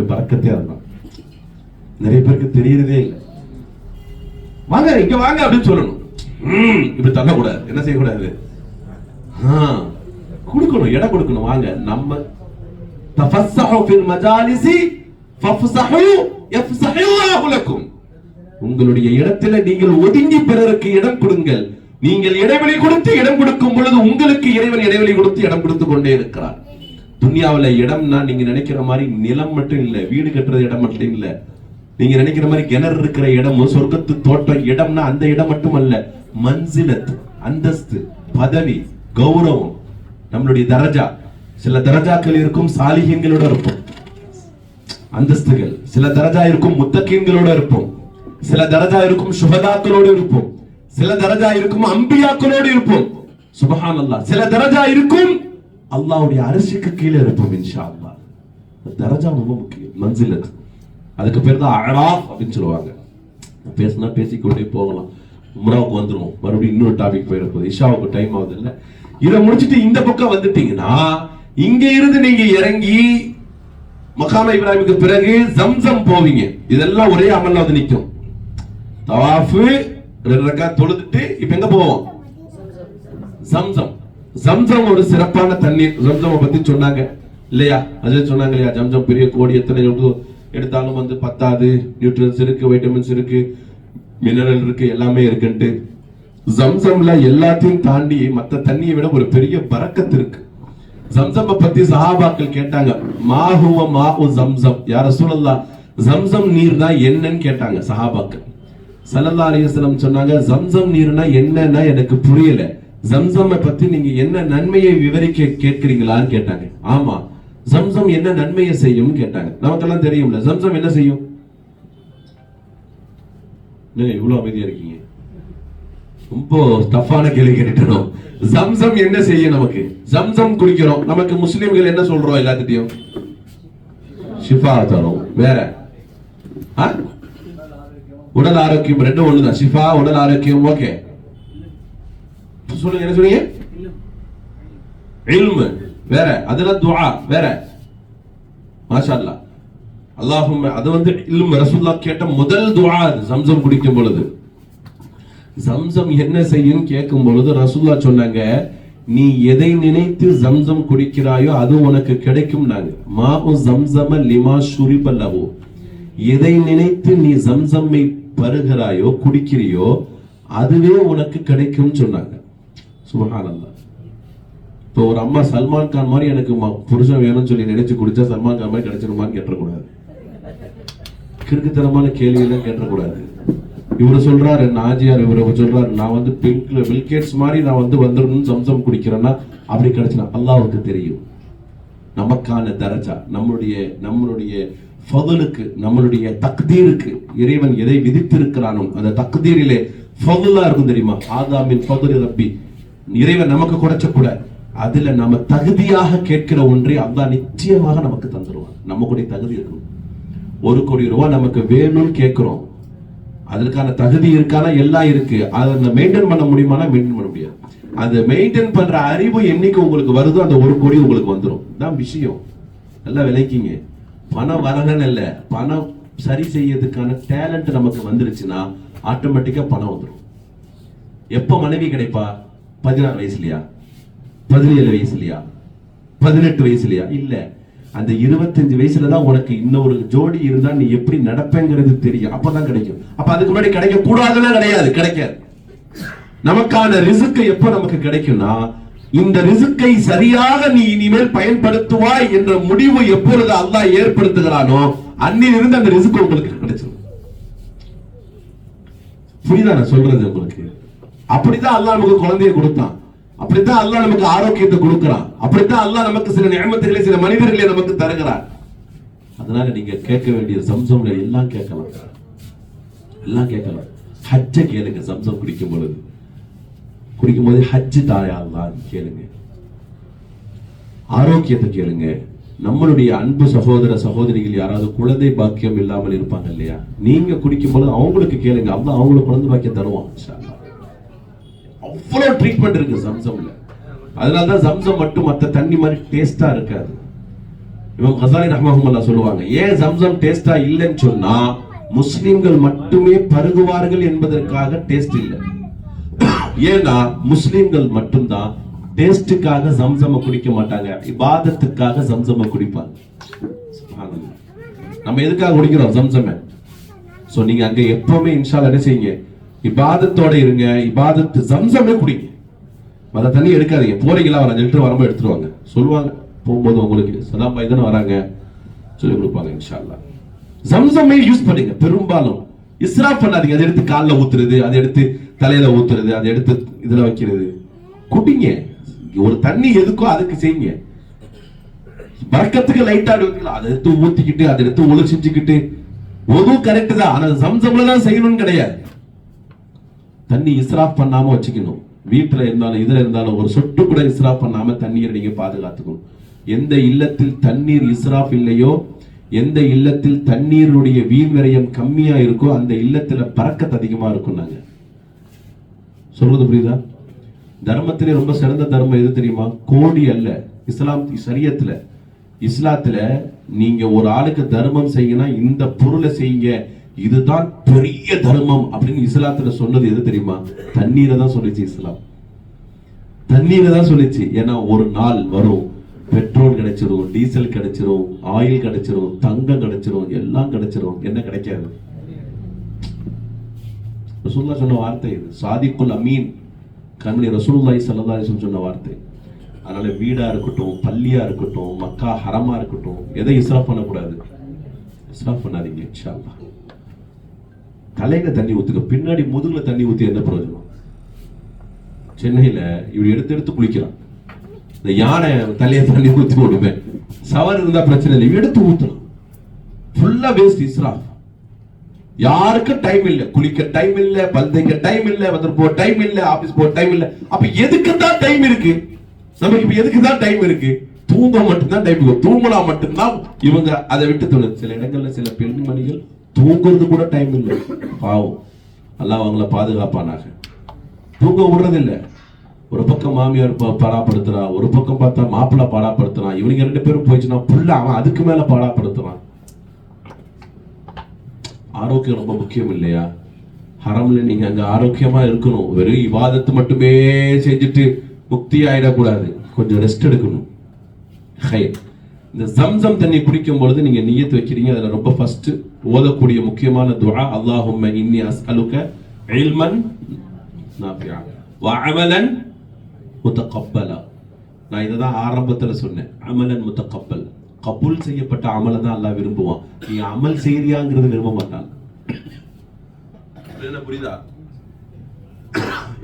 அல்லாஹ்வுடைய பரக்கத்தே அதுதான். நிறைய பேருக்கு தெரியறதே இல்லை. வாங்க இங்க வாங்க அப்படின்னு சொல்லணும். இப்படி தள்ளக்கூடாது. என்ன செய்யக்கூடாது? கொடுக்கணும், இடம் கொடுக்கணும். வாங்க நம்ம தஃபஸ்ஸஹு ஃபில் மஜாலிஸி ஃபஃப்ஸஹு யஃப்ஸஹுல்லாஹு லக்கும். உங்களுடைய இடத்துல நீங்கள் ஒதுங்கி பிறருக்கு இடம் கொடுங்கள். நீங்கள் இடைவெளி கொடுத்து இடம் கொடுக்கும் பொழுது உங்களுக்கு இறைவன் இடைவெளி கொடுத்து இடம் கொடுத்து கொண்டே இருக்கிறார். துன்யாவுல இடம்னா நீங்க நினைக்கிற மாதிரி நிலம் மட்டும் இல்ல, வீடு கட்டுறது இடம் மட்டும் இல்ல. நீங்க நினைக்கிற மாதிரி கிணறு இருக்கிற இடம், சொர்க்கத்து தோட்டம் இடம்னா அந்த இடம் மட்டும் அல்ல. மன்சிலத், அந்தஸ்து, பதவி, கௌரவம், நம்மளுடைய தரஜா. சில தரஜாக்கள் இருக்கும் சாலிஹீன்களோட இருப்போம் அந்தஸ்துகள். சில தரஜா இருக்கும் முத்தகீன்களோட இருப்போம். சில தரஜா இருக்கும் சுஹதாக்களோடு இருப்போம். சில தரஜா இருக்கும் அம்பியாக்களோடு இருப்போம். சுப்ஹானல்லாஹ். சில தரஜா இருக்கும் அல்லாஹ்வுடைய அரிசிக்கு கீழே இருப்போம். இன்ஷா அல்லாஹ். தரஜா ரொம்ப முக்கியம். மன்சிலத், அதுக்கு பேர் தான் அராஃப் அப்படின்னு சொல்லுவாங்க. பேசினா பேசிக்கொண்டே போகலாம். உம்ராவுக்கு வந்துருவோம், மறுபடியும் இன்னொரு டாபிக் போயிருப்போம். இஷாவுக்கு டைம் ஆகுது இல்ல. இதை முடிச்சுட்டு இந்த பக்கம் வந்துட்டீங்கன்னா இங்க இருந்து நீங்க இறங்கி மகாம இப்ராஹிமுக்கு பிறகு ஜம்சம் போவீங்க. இதெல்லாம் ஒரே அமல்ல வந்து நிக்கும். தவாஃப் 2 ரக்காத் தொழுதுட்டு இப்ப எங்க போவோம்? ஜம்சம். ஜம்சம் ஒரு சிறப்பான தண்ணீர். ஜம்சம் பத்தி சொன்னாங்க இல்லையா? அதே சொன்னாங்க இல்லையா? ஜம்சம் பெரிய கோடி, எத்தனை எடுத்தாலும் வந்து பத்தாது. நியூட்ரன்ஸ் இருக்கு, வைட்டமின்ஸ் இருக்கு, மினரல் இருக்கு, எல்லாமே இருக்குன்ட்டு. ஜம்சம்ல எல்லாத்தையும் தாண்டி மத்த தண்ணியை விட ஒரு பெரிய பரக்கத்து இருக்கு. ஜம்சம் பத்தி சஹாபாக்கள் கேட்டாங்க, மா ஹுவ மாஉ ஜம்சம் யா ரசூலல்லாஹ், ஜம்சம் நீர்னா என்னன்னு கேட்டாங்க சஹாபாக்கள். ஸல்லல்லாஹு அலைஹி வஸல்லம் சொன்னாங்க, ஜம்சம் நீர்னா என்னன்னா எனக்கு புரியல, ஜம்சம் பத்தி நீங்க என்ன நன்மையை விவரிக்க கேட்கிறீங்களான்னு கேட்டாங்க. ஆமா, ஜம்சம் என்ன நன்மையை செய்யும் கேட்டாங்க. நமக்கெல்லாம் தெரியும்ல ஜம்சம் என்ன செய்யும். இவ்வளவு அமைதியா இருக்கீங்க? ரொம்ப டஃப்பான கேள்வி கேட்டுட்டோம். ஜம்சம் என்ன செய்யும் நமக்கு? ஜம்சம் குடிக்கிறோம், நமக்கு முஸ்லிம்கள் என்ன சொல்றோம்? எல்லாத்திட்டையும் ஷிஃபா தரும். வேற உடல் ஆரோக்கியம், ரெண்டும் ஒண்ணுதான். ஷிஃபா, உடல் ஆரோக்கியம். ஓகே, சொல்லுங்க, என்ன சொன்னீங்க? இல்மு வேற, அதுல துஆ வேற. மாஷா அல்லாஹ். அல்லாஹும்ம, அது வந்து இல்மு. ரசூலுல்லாஹ் கேட்ட முதல் துஆ ஜம்சம் குடிக்கும் பொழுது. ஜம்சம் என்ன செய்யும் கேட்கும் பொழுது ரசூலுல்லாஹ் சொன்னாங்க, நீ எதை நினைத்து ஜம்சம் குடிக்கிறாயோ அது உனக்கு கிடைக்கும். நாங்க மாஉ ஜம்சம லிமா ஷுரிப லஹு, எதை நினைத்து நீ ஜம்சம்மை பருகிறாயோ குடிக்கிறியோ அதுவே உனக்கு கிடைக்கும் சொன்னாங்க. சுப்ஹானல்லாஹ். இப்போ ஒரு அம்மா சல்மான் கான் மாதிரி எனக்கு புருஷன் வேணும்னு சொல்லி நினைச்சு குடிச்சா சல்மான் கான் மாதிரி கிடைச்சிருமான்னு கேட்டக்கூடாது. கிறுக்குத்தனமான கேள்வி எல்லாம் கேட்டக்கூடாது. இவரு சொல்றாரு, நாஜியார் இவரு சொல்றாரு, நான் வந்து பில்கேட்ஸ் மாதிரி நான் வந்து வந்துடணும்னு ஜம்சம் குடிக்கிறேன்னா அப்படி கிடைச்சினா அல்லாஹ்வுக்கு தெரியும். நமக்கான தரஜா, நம்மளுடைய ஃபதுலுக்கு, நம்மளுடைய தக்தீருக்கு இறைவன் எதை விதித்திருக்கிறானோ அந்த தக்தீரிலே ஃபதுலா இருக்கும் தெரியுமா? ஆதாமின் ஃபதுலி ரப்பி, இறைவன் நமக்கு குறைச்ச கூட அதுல நம்ம தகுதியாக கேட்கிற ஒன்றை அல்லாஹ் நிச்சயமாக நமக்கு தந்துருவான். நம்ம கூட தகுதி இருக்கும். 1 கோடி ரூபாய் நமக்கு வேணும்னு கேட்கிறோம், அதற்கான தகுதி இருக்கானா? எல்லாம் இருக்கு. அதை மெயின்டைன் பண்ண முடியுமானா? மெயின்டைன் பண்ண முடியாது. அது மெயின்டைன் பண்ற அறிவு என்னைக்கு உங்களுக்கு வருதோ அந்த 1 கோடி உங்களுக்கு வந்துடும். தான் விஷயம். நல்லா விளைக்கிங்க. பணம் வரலன்னு இல்ல, பணம் சரி செய்யறதுக்கான டேலண்ட் நமக்கு வந்துருச்சுன்னா ஆட்டோமேட்டிக்கா பணம் வந்துடும். எப்ப மனைவி கிடைப்பா? 16 வயசுலயா? 17 வயசுலயா? 18 வயசுலயா? இல்ல, அந்த 25 வயசுலதான் உனக்கு இன்னொரு ஜோடி இருந்தா நீ எப்படி நடப்பேங்கிறது தெரியும். அப்பதான் கிடைக்கும். அப்ப அதுக்கு முன்னாடி கிடைக்க கூடாதுன்னா கிடையாது, கிடைக்காது. நமக்கான ரிஸ்க் எப்ப நமக்கு கிடைக்கும்னா, இந்த ரிஸ்கை சரியாக நீ இனிமேல் பயன்படுத்துவாய் என்ற முடிவு எப்பொழுது அல்லாஹ் ஏற்படுத்துகிறானோ அன்னிலிருந்து அந்த ரிஸ்க் உங்களுக்கு கிடைச்சிடும். புரியுதா நான் சொல்றது உங்களுக்கு? அப்படித்தான் அல்லாஹ் நமக்கு குழந்தையை கொடுத்தான், அப்படித்தான் அல்லாஹ் நமக்கு ஆரோக்கியத்தை கொடுக்கிறான், அப்படித்தான் அல்லாஹ் நமக்கு சில நியமத்துகளை, சில மனிதர்களை நமக்கு தருகிறார். அதனால நீங்க கேட்க வேண்டிய ஜம்சம்ல எல்லாம் கேட்கலாம், எல்லாம் கேட்கலாம். ஹஜ்ஜ கேளுங்க. ஜம்சம் குடிக்கும் போது ஹஜ்ஜு தாயா அல்லாஹ் கேளுங்க. ஆரோக்கியத்தை கேளுங்க. நம்மளுடைய அன்பு சகோதர சகோதரிகள் யாராவது குழந்தை பாக்கியம் இல்லாமல் இருப்பாங்க இல்லையா, நீங்க குடிக்கும் போது அவங்களுக்கு கேளுங்க, அல்லாஹ் அவங்களுக்கு குழந்தை பாக்கியம் தருவான். அவ்வளவு ட்ரீட்மெண்ட் இருக்கு ஜம்சம்ல. அதனாலதான் ஜம்சம் மட்டும் மற்ற தண்ணி மாதிரி டேஸ்டா இருக்காது. இமாம் கஸாலி ரஹ்மஹுல்லாஹ் சொல்லுவாங்க, ஏன் ஜம்சம் டேஸ்டா இல்லைன்னு சொன்னா முஸ்லிம்கள் மட்டுமே பருகுவார்கள் என்பதற்காக டேஸ்ட் இல்லை. ஏன்னா முஸ்லிம்கள் மட்டும்தான் டேஸ்டுக்காக ஜம்சம குடிக்க மாட்டாங்க, இபாதத்துக்காக ஜம்சம குடிப்பாங்க. சுப்ஹானல்லாஹ். நம்ம எதுக்காக குடிக்கிறோம் ஜம்சம? சோ நீங்க அங்க எப்பவுமே இன்ஷா அல்லாஹ் என்ன செய்யுங்க, இபாதத்தோட இருங்க. இபாதத்து ஜம்சமே குடிங்க, மத தண்ணி எடுக்காதீங்க. போறீங்களா, ஒரு 5 லிட்டர் வரும்போது எடுத்துருவாங்க. சொல்லுவாங்க போகும்போது, உங்களுக்கு சலாம் பாய் தானே வராங்க சொல்லி கொடுப்பாங்க. இன்ஷா அல்லாஹ் ஜம்சமே யூஸ் பண்ணுங்க. பெரும்பாலும் இஸ்ராஃப் பண்ணாதீங்க. அதை எடுத்து காலில் ஊத்துறது, அதை எடுத்து தலையில ஊத்துறது, அதை எடுத்து இதுல வைக்கிறது. குடிங்க. ஒரு தண்ணி எதுக்கோ அதுக்கு செய்யுங்க. பரக்கத்துக்கு லைட்டா வைக்கலாம், அதை எடுத்து ஊத்திக்கிட்டு அதை எடுத்து ஒளி செஞ்சுக்கிட்டு ஒது கரெக்ட் தான். ஆனா ஜம்சம்ல தான் செய்யணும்னு கிடையாது. தண்ணி இஸ்ராஃப் பண்ணாம வச்சுக்கணும். வீட்டுல இருந்தாலும் இதுல இருந்தாலும் ஒரு சொட்டு கூட இஸ்ராஃப் பண்ணாம தண்ணீரை நீங்க பாதுகாத்துக்கணும். எந்த இல்லத்தில் தண்ணீர் இஸ்ராஃப் இல்லையோ, எந்த இல்லத்தில் தண்ணீருடைய வீண் விரயம் கம்மியா இருக்கோ அந்த இல்லத்துல பரக்கத் அதிகமா இருக்கும். நாங்க சொல்றது புரியுதா? தர்மத்திலே ரொம்ப சிறந்த தர்மம் எது தெரியுமா? கோடி அல்ல. இஸ்லாம் ஷரியத்துல, இஸ்லாத்துல நீங்க ஒரு ஆளுக்கு தர்மம் செய்யனா இந்த பொருளை செய்யுங்க, இதுதான் பெரிய தர்மம் அப்படின்னு இஸ்லாத்துல சொன்னது எது தெரியுமா? தண்ணீரை தான் சொல்லிச்சு இஸ்லாம். தண்ணீரை தான் சொல்லிச்சு. ஏன்னா ஒரு நாள் வரும், பெட்ரோல் கிடைச்சிரும், டீசல் கிடைச்சிரும், ஆயில் கிடைச்சிரும், தங்கம் கிடைச்சிரும், எல்லாம் கிடைச்சிரும். என்ன கிடைக்காது? ரசூலுல்லாஹ் சொன்ன வார்த்தை இது. சாதிக்குல் அமீன் கண்மணி ரசூலுல்லாஹி ஸல்லல்லாஹு அலைஹி வஸல்லம் சொன்ன வார்த்தை. அதனால வீடா இருக்கட்டும், பள்ளியா இருக்கட்டும், மக்கா ஹரமா இருக்கட்டும், எதை இஸ்ராஃப் பண்ணக்கூடாது. இஸ்ராஃப் பண்ணாதீங்க. இன்ஷா அல்லாஹ் தலையில தண்ணி ஊத்துக்க, பின்னாடி முதுகுல தண்ணி ஊத்தி என்ன பிரயோஜனம்? சென்னையில இப்படி எடுத்து எடுத்து குளிக்கிறான். இந்த யானை தலையை தண்ணி ஊத்தி விடுவேன். சவர் இருந்தா பிரச்சனை இல்லை, எடுத்து ஊத்தலாம். ஃபுல்லா வேஸ்ட், இஸ்ராஃப். யாருக்கும் டைம் இல்ல, குளிக்க டைம் இல்ல, பல்தைக்க டைம் இல்ல, வந்து போ டைம் இல்ல, ஆபீஸ் போ டைம் இல்ல. அப்ப எதுக்கு தான் டைம் இருக்கு நமக்கு? இப்ப எதுக்கு தான் டைம் இருக்கு? தூங்க மட்டும்தான் டைம் இருக்கு. தூங்கினா மட்டும்தான் இவங்க அதை விட்டு தோணும். சில இடங்கள்ல சில பெண்மணிகள் தூங்குறது கூட டைம் இல்லை. பாவம், அல்லாஹ் அவங்கள பாதுகாப்பானாக. தூங்க விடுறது இல்ல. ஒரு பக்கம் மாமியார் பாடாப்படுத்துறான், ஒரு பக்கம் பார்த்தா மாப்பிள்ளை பாடாப்படுத்துறான். இவங்க 2 பேரும் போயிடுச்சுன்னா புள்ள அவன் அதுக்கு மேல பாடாப்படுத்துறான். ஆரோக்கியம் ரொம்ப முக்கியம் இல்லையா? ஹரம்ல நீங்க அங்க ஆரோக்கியமா இருக்கணும். வெறும் இபாதத்து மட்டுமே செஞ்சுட்டு முக்தி ஆயிடக்கூடாது, கொஞ்சம் ரெஸ்ட் எடுக்கணும். இந்த ஜம்சம் தண்ணி குடிக்கும் பொழுது நீங்க நியத் வைக்கிறீங்க. அதுல ரொம்ப ஃபர்ஸ்ட் ஓதக்கூடிய முக்கியமான துஆ, அல்லாஹும்ம இன்னி அஸ்அலுக இல்மன் நாஃபிஆ வ அமலன் முத்தகப்பலா. நான் இதை தான் ஆரம்பத்தில் சொன்னேன். அமலன் முத்தகப்பல், கபூல் செய்யப்பட்ட அமலை தான் அல்லாஹ் விரும்புவான். நீங்க அமல் செய்தியாங்கிறது விரும்ப மாட்டான். என்ன புரியுதா?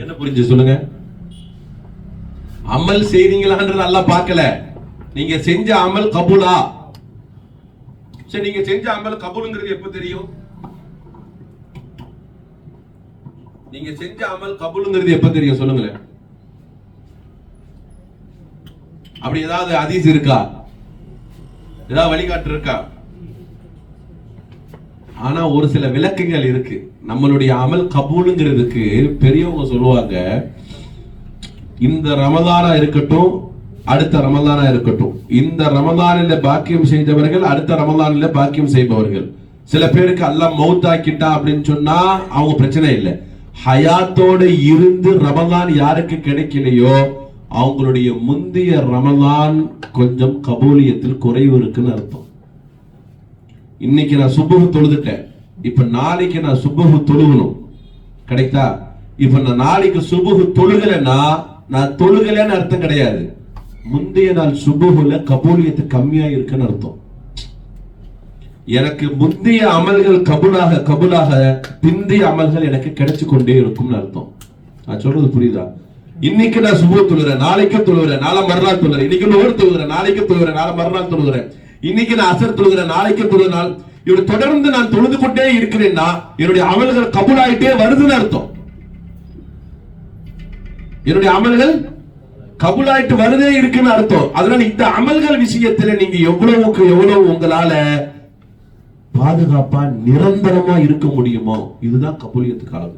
என்ன புரிஞ்சு சொல்லுங்க? அமல் செய்தீங்களான்றது அல்லாஹ் பார்க்கல. நீங்க செஞ்ச அமல் கபூலா? சரி, நீங்க செஞ்ச அமல் கபூல்ங்கிறது எப்ப தெரியும்? நீங்க செஞ்ச அமல் கபூல்ங்கிறது எப்ப தெரியும் சொல்லுங்களேன்? அப்படி ஏதாவது ஹதீஸ் இருக்கா? ஏதாவது வழிகாட்டு இருக்கா? ஆனா ஒரு சில விளக்கங்கள் இருக்கு. நம்மளுடைய அமல் கபூலுங்கிறதுக்கு பெரியவங்க சொல்லுவாங்க, இந்த ரமதானா இருக்கட்டும், அடுத்த ரமதானா இருக்கட்டும், இந்த ரமதானில பாக்கியம் செய்தவர்கள் அடுத்த ரமதானில பாக்கியம் செய்பவர்கள். சில பேருக்கு அல்லாஹ் மௌத்தாக்கிட்டா அப்படின்னு சொன்னா அவங்க பிரச்சனை இல்லை. ஹயாத்தோட இருந்து ரமதான் யாருக்கு கிடைக்கலையோ அவங்களுடைய முந்தைய ரமதான் கொஞ்சம் கபூலியத்தில் குறைவு இருக்குன்னு அர்த்தம். இன்னைக்கு நான் சுபஹு தொழுதுட்டேன், இப்ப நாளைக்கு நான் சுபஹு தொழுகணும், கிடைத்தா? இப்ப நான் நாளைக்கு சுபஹு தொழுகலைன்னா நான் தொழுகலைன்னு அர்த்தம் கிடையாது. முந்தைய நாள் சுபஹுல கபூலியத்து கம்மியா இருக்குன்னு அர்த்தம். எனக்கு முந்தைய அமல்கள் கபூலாக பிந்தைய அமல்கள் எனக்கு கிடைச்சு கொண்டே இருக்கும்னு அர்த்தம். நான் சொல்றது புரியுதா? இன்னைக்கு நான் சுபஹு தொழுகிறேன், நாளைக்கு தொழுகிறேன், நாளை மறுநாள் தொழுகிறேன். இன்னைக்கு நோர் தொழுகிறேன், நாளைக்கு தொழுகிறேன், நாளை மறுநாள் தொழுகிறேன். இன்னைக்கு நான் அசர் தொழுகிறேன், நாளைக்கு தொழுகிறேன். இப்படி தொடர்ந்து நான் தொழுது கொண்டே இருக்கிறேன்னா என்னுடைய அமல்கள் கபூலாயிட்டே வருதுன்னு அர்த்தம். என்னுடைய அமல்கள் கபூலாயிட்டு வருதே இருக்குன்னு அர்த்தம். அதனால இந்த அமல்கள் விஷயத்துல நீங்க எவ்வளவுக்கு எவ்வளவு உங்களால பாதுகாப்பா நிரந்தரமா இருக்க முடியுமோ இதுதான் கபூலியத்துக்கு அளவு.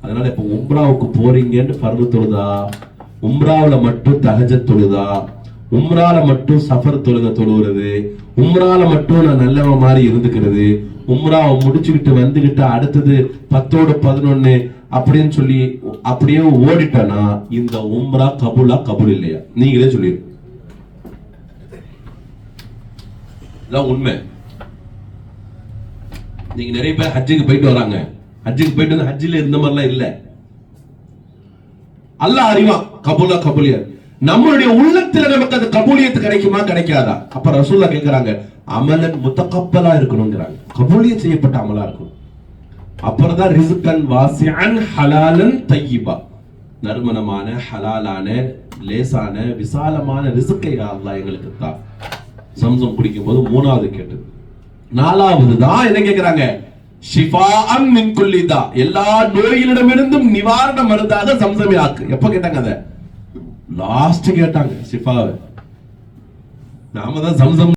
அதனால இப்ப உம்ராவுக்கு போறீங்கன்னு ஃபர்து தொழுதா, உம்ராவுல மட்டும் தஹஜ்ஜத் தொழுதா, உம்ரால மட்டும் சஃபர் தொழுகிறது, உம்ரால மட்டும் நான் நல்லவன் மாதிரி இருந்துக்கிறது, உம்ராவை முடிச்சுக்கிட்டு வந்துகிட்டு அடுத்தது 10ஓடு 11 அப்படின்னு சொல்லி அப்படியே ஓடிட்டனா இந்த உம்ரா கபூல் இல்லையா? நீங்களே சொல்லிருங்க. உண்மை. நீங்க நிறைய பேர் ஹஜ்ஜுக்கு போயிட்டு வராங்க, ஹஜ்ஜுக்கு போயிட்டு வந்து ஹஜ்ஜில இருந்த மாதிரிலாம் இல்ல. அல்லாஹ் அறிவான் கபூலியா. நம்மளுடைய உள்ளத்துல நமக்கு அது கபூலியத்து கிடைக்குமா கிடைக்காதா? அப்ப ரசூலுல்லாஹ் கேக்குறாங்க, அமலன் முத்தகப்பலா இருக்கணும்ங்கறாங்க, கபூலியத் செய்யப்பட்ட அமலா இருக்கணும். அப்புறம் தான் ரிஸ்கன் வாசிஅன் ஹலாலன் தய்யிபா, நறுமணமான ஹலாலான லேசான விசாலமான ரிஸ்கை அல்லாஹ் எங்களுக்கு தா. சம்சம் குடிக்கும் போது 3வது கேட்டது. 4வது தான் என்ன கேக்குறாங்க? ஷிஃபாஅன் மின் குல்லி தா, எல்லா நோய்களிடமிருந்தும் நிவாரண மருந்தாக சம்சமை ஆக்கு. எப்ப கேட்டாங்க? அத லாஸ்ட் கேட்டாங்க ஷிஃபாவை. நாம தான் சம்சம்